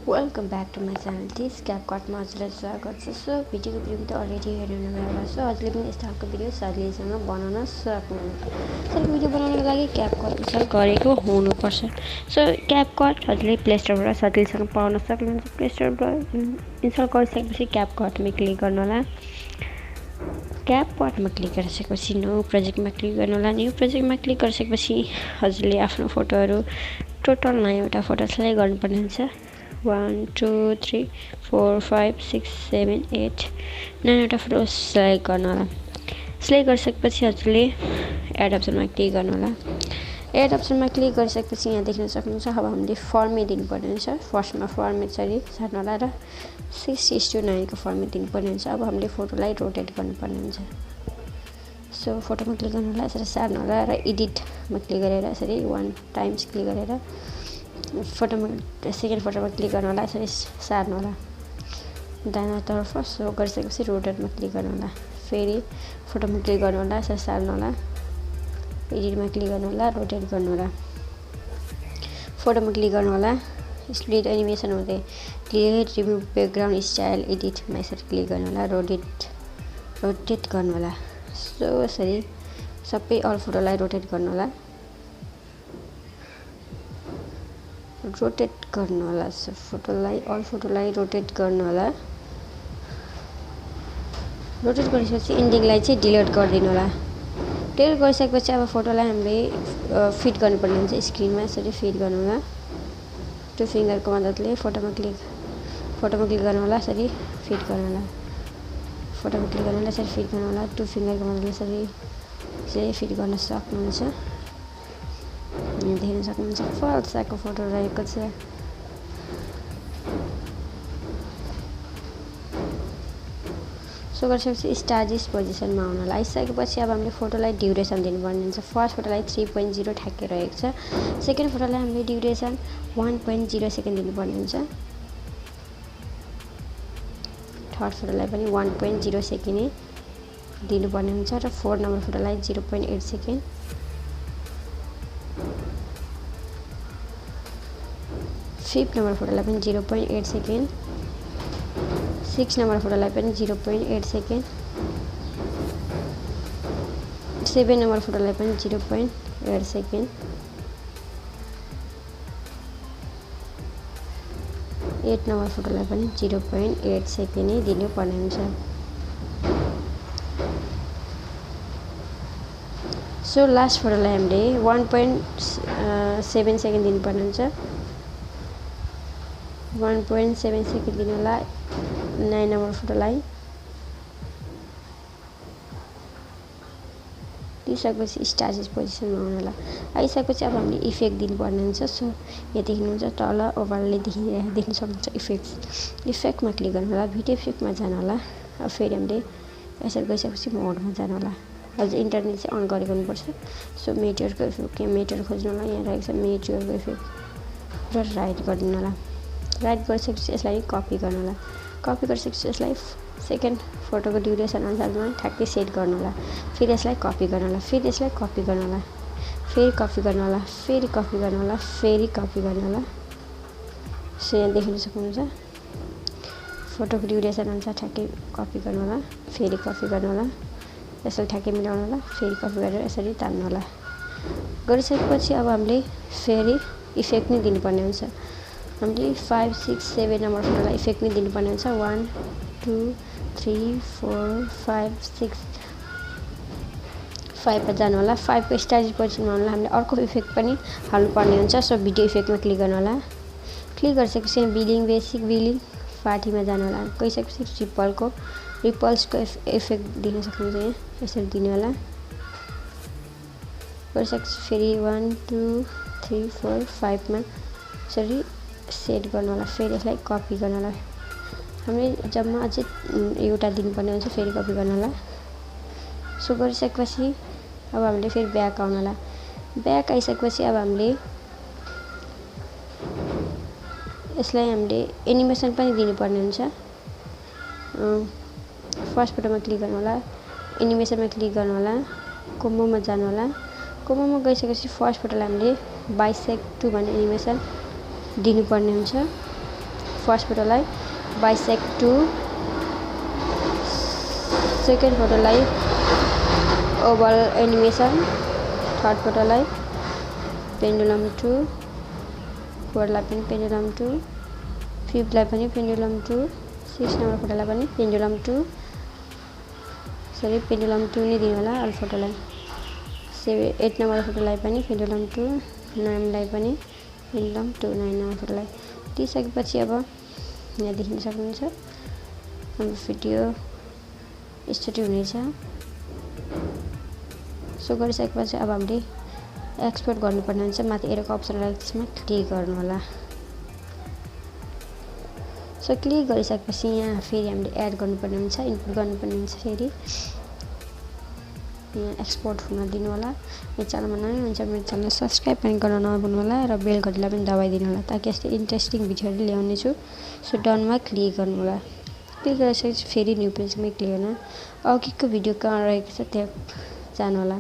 Welcome back to my channel. This CapCut मा हजुरलाई स्वागत छ। सो भिडियोको भिडियो त अलरेडी हेर्नु भएको छ। हजुरले पनि यस्तो खालको भिडियो सजिलैसँग बनाउन सक्नुहुन्छ। सो भिडियो बनाउनको लागि CapCut इन्स्टल गरेको हुनुपर्छ। सो CapCut हजुरले प्ले स्टोरबाट सजिलैसँग पाउन सक्नुहुन्छ। प्ले स्टोरबाट इन्स्टल गरिसकेपछि CapCut मा क्लिक गर्नु होला। CapCut मा क्लिक गरिसकेपछि न्यू प्रोजेक्टमा क्लिक गर्नु होला। न्यू प्रोजेक्टमा क्लिक गरिसकेपछि हजुरले आफ्नो फोटोहरु टोटल 9वटा फोटो सिलेक्ट गर्नुपर्ने हुन्छ। 1 2 3 4 5 6 7 8 9वटा फोटो सिलेक्ट गर्नु होला। सिलेक्ट गरिसकेपछि हजुरले एड अप्सनमा क्लिक गर्नु होला। एड अप्सनमा क्लिक गरिसकेपछि यहाँ देख्न सक्नुहुन्छ अब हामीले फर्मेट दिनुपर्ने हुन्छ। फर्स्टमा फर्मेट चाहिँ छाड्नु होला र 6:9 को फर्मेट दिनुपर्ने हुन्छ। अब हामीले फोटोलाई रोटेट गर्नुपर्ने हुन्छ। सो फोटोमा क्लिक गर्नु होला, यसरी सार्नु होला र एडिटमा क्लिक गरेर यसरी 1 टाइम्स क्लिक गरेर फोटोमा सेकेन्ड फोटोमा क्लिक गर्नु होला, यसरी सार्नु होला दाहिनेतर्फ। सो गरिसकेपछि रोटेटमा क्लिक गर्नु होला। फेरि फोटोमा क्लिक गर्नु होला, यसरी सार्नु होला, एडिटमा क्लिक गर्नु होला, रोटेट गर्नु होला। फोटोमा क्लिक गर्नु होला, स्प्लिट एनिमेसन हुँदै क्लियर रिमुभ ब्याकग्राउन्ड स्टाइल एडिटमा यसरी क्लिक गर्नु होला, रोटेट गर्नु होला। सो यसरी सबै अल फोटोलाई रोटेट गर्नु होला। रोटेट गर्नु होला। सो अल फोटोलाई रोटेट गर्नु होला। रोटेट गरिसकेपछि एन्डिङलाई चाहिँ डिलिट गरिदिनु होला। डिलिट गरिसकेपछि अब फोटोलाई हामीले फिट गर्नुपर्ने हुन्छ। स्क्रिनमा यसरी फिट गर्नु होला। 2 फिङ्गरको मद्दतले फोटोमा क्लिक गर्नु होला, यसरी फिट गर्नु होला। फोटोमा क्लिक गर्नु होला, यसरी फिट गर्नु होला। 2 फिङ्गरको मद्दतले यसरी फिट गर्न सक्नुहुन्छ। देख्न सक्नुहुन्छ फल्साको फोटो रहेको छ। सो गरिसकेपछि स्टार्टिस पोजिसनमा आउन होला। आइसकेपछि अब हामीले फोटोलाई ड्युरेसन दिनुपर्ने हुन्छ। फर्स्ट फोटोलाई 3.0 ठ्याक्कै रहेको छ। सेकेन्ड फोटोलाई हामीले ड्युरेसन 1.0 सेकेन्ड दिनुपर्ने हुन्छ। थर्ड फोटोलाई पनि 1.0 सेकेन्ड दिनुपर्ने हुन्छ र 4 नम्बर फोटोलाई 0.8 सेकेन्ड, 5 नम्बर फोटोलाई पनि 0.8 सेकेन्ड, 6 नम्बर फोटोलाई पनि 0.8 सेकेन्ड, 7 नम्बर फोटोलाई पनि 0.8 सेकेन्ड, 8 नम्बर फोटोलाई पनि 0.8 सेकेन्ड नै दिनुपर्ने हुन्छ। सो लास्ट फोटोलाई हामीले 1.7 सेकेन्ड दिनुपर्ने हुन्छ। 1.7 सेकेन्ड दिनु होला 9 नम्बर फोटोलाई। दिइसकेपछि स्टार्टिस पोजिसनमा आउनु होला। आइसकेपछि अब हामीले इफेक्ट दिनुपर्ने हुन्छ। सो यहाँ देख्नुहुन्छ तल ओभरले देख्न सक्नुहुन्छ इफेक्टमा क्लिक गर्नु होला, भिडियो इफेक्टमा जानु होला। अब फेरि हामीले यसरी गइसकेपछि मोडमा जानु होला। हजुर इन्टरनेट चाहिँ अन गरेको हुनुपर्छ। सो मेटेरियलको इफेक्ट मेटेरियल खोज्नु होला, यहाँ रहेको छ मेटेरियलको इफेक्ट र राइट गरिदिनु होला। राइट गरिसकेपछि यसलाई कपी गर्नु होला। कपी गरिसकेपछि यसलाई सेकेन्ड फोटोको ड्युरेसन अनुसारमा ठ्याक्कै सेट गर्नु होला। फेरि यसलाई कपी गर्नु होला, फेरि यसलाई कपी गर्नु होला, फेरि कपी गर्नु होला, फेरि कपी गर्नु होला, फेरि कपी गर्नु होला। सो यहाँ देख्न सक्नुहुन्छ फोटोको ड्युरेसन अनुसार ठ्याक्कै कपी गर्नु होला, फेरि कपी गर्नु होला, यसलाई ठ्याक्कै मिलाउनु होला, फेरि कपी गरेर यसरी तान्नु होला। गरिसकेपछि अब हामीले फेरि इफेक्ट नै दिनुपर्ने हुन्छ। हामीले 5 6 7 नम्बर फोटोलाई इफेक्ट नै दिनुपर्ने हुन्छ। 1 2 3 4 5 6 5 मा जानु होला। 5 को स्टार्टिङ पोजिसनमा आउनु होला। हामीले अर्को इफेक्ट पनि हाल्नुपर्ने हुन्छ। सो भिडियो इफेक्टमा क्लिक गर्नु होला। क्लिक गरिसकेपछि बेसिक बिलिङ पार्टीमा जानु होला। गइसकेपछि रिपल्सको इफेक्ट दिन सक्नुहुन्छ। यहाँ यसरी दिनु होला। गरिसकेपछि फेरि 1 2 3 4 5 मा यसरी सेट गर्नु होला। फेरि यसलाई कपी गर्नु होला। हामीले जम्मा अझै एउटा दिनुपर्ने हुन्छ, फेरि कपी गर्नु होला। सो गरिसकेपछि अब हामीले फेरि ब्याक आउनु होला। ब्याक आइसकेपछि अब हामीले यसलाई हामीले एनिमेसन पनि दिनुपर्ने हुन्छ। फर्स्ट फोटोमा क्लिक गर्नु होला, एनिमेसनमा क्लिक गर्नु होला, कोम्बोमा जानु होला। कोम्बोमा गइसकेपछि फर्स्ट फोटोलाई हामीले बाइसेक्ट टु भन्ने एनिमेसन दिनुपर्ने हुन्छ। फर्स्ट फोटोलाई बाइसेक्ट 2, सेकेन्ड फोटोलाई ओभल एनिमेसन, थर्ड फोटोलाई पेन्डुलम 2, फोर्थलाई पनि पेन्डुलम 2, फिफ्थलाई पनि पेन्डुलम 2, 6 नम्बर फोटोलाई पनि पेन्डुलम 2, सरी पेन्डुलम 2 नै दिनु होला अल फोटोलाई। 8 नम्बर फोटोलाई पनि पेन्डुलम 2, 9 लाई पनि पेन्डुलम 2, 9 नम्बर फोटोलाई दिइसकेपछि अब यहाँ देख्न सक्नुहुन्छ हाम्रो भिडियो स्टडी हुनेछ। सो गरिसकेपछि अब हामीले एक्सपोर्ट गर्नुपर्ने हुन्छ। माथि एरोको अप्सन रहेको त्यसमा क्लिक गर्नु होला। सो क्लिक गरिसकेपछि यहाँ फेरि हामीले एड गर्नुपर्ने हुन्छ, इनपुट गर्नुपर्ने हुन्छ। फेरि यहाँ एक्सपोर्ट हुन दिनु होला। यो च्यानलमा नयाँ हुन्छ मेरो च्यानल सब्सक्राइब पनि गर्न नभुल्नु होला र बेल घन्टीलाई पनि दबाइदिनु होला ताकि यस्तै इन्ट्रेस्टिङ भिडियोहरू ल्याउने छु। सो डनमा क्लिक गर्नु होला। क्लिक गरिसकेपछि फेरि न्यू पेजमै क्लिक गर्नु। अघिको भिडियो कहाँ रहेको छ त्यहाँ जानु होला।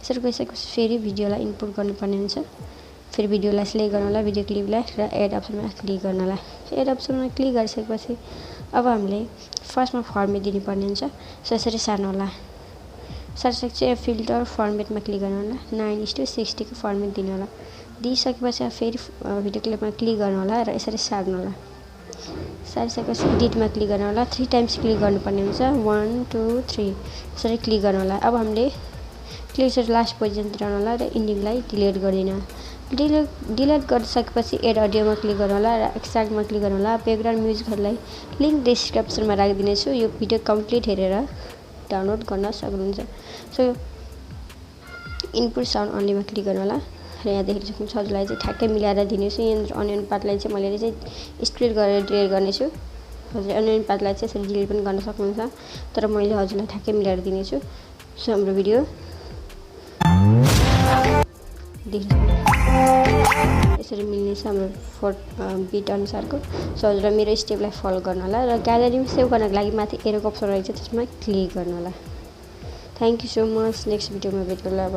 यसरी गइसकेपछि फेरि भिडियोलाई इनपुट गर्नुपर्ने हुन्छ। फेरि भिडियोलाई सिलेक्ट गर्नु होला, भिडियो क्लिपलाई र एड अप्सनमा क्लिक गर्नु होला। एड अप्सनमा क्लिक गरिसकेपछि अब हामीले फर्स्टमा फर्मेट दिनुपर्ने हुन्छ। सो यसरी सार्नु होला। सारिसकेपछि फिल्टर फर्मेटमा क्लिक गर्नु होला। 9:60 को फर्मेट दिनु होला। दिइसकेपछि फेरि भिडियो क्लिपमा क्लिक गर्नु होला र यसरी सार्नु होला। सारिसकेपछि एडिटमा क्लिक गर्नु होला। 3 टाइम्स क्लिक गर्नुपर्ने हुन्छ। 1 2 3 यसरी क्लिक गर्नु होला। अब हामीले क्लिक गरेर लास्ट पोजिसनतिर आउनु होला र इन्डिङलाई डिलिट गरिदिनु। डिलिट गरिसकेपछि एड अडियोमा क्लिक गर्नु होला र एक्सट्र्याक्टमा क्लिक गर्नु होला। ब्याकग्राउन्ड म्युजिकहरूलाई लिङ्क डिस्क्रिप्सनमा राखिदिनेछु। यो भिडियो कम्प्लिट हेरेर डाउनलोड गर्न सक्नुहुन्छ। सो इनपुट साउन्ड अन्लीमा क्लिक गर्नु होला र यहाँ देखेर सक्नुहुन्छ हजुरलाई चाहिँ ठ्याक्कै मिलाएर दिनेछु। यहाँ अनियन पार्टलाई चाहिँ मैले चाहिँ स्प्लिट गरेर डिलिट गर्नेछु। हजुर अनियन पार्टलाई चाहिँ यसरी डिलिट पनि गर्न सक्नुहुन्छ, तर मैले हजुरलाई ठ्याक्कै मिलाएर दिनेछु। सो हाम्रो भिडियो यसरी मिल्नेछ हाम्रो बिट अनुसारको। सो हजुर मेरो स्टेपलाई फलो गर्नु होला र ग्यालेरीमा सेभ गर्नको लागि माथि एरोको अप्सन रहेछ त्यसमा क्लिक गर्नु होला। Thank you so much. Next भिडियोमा भेट गर्ला अब।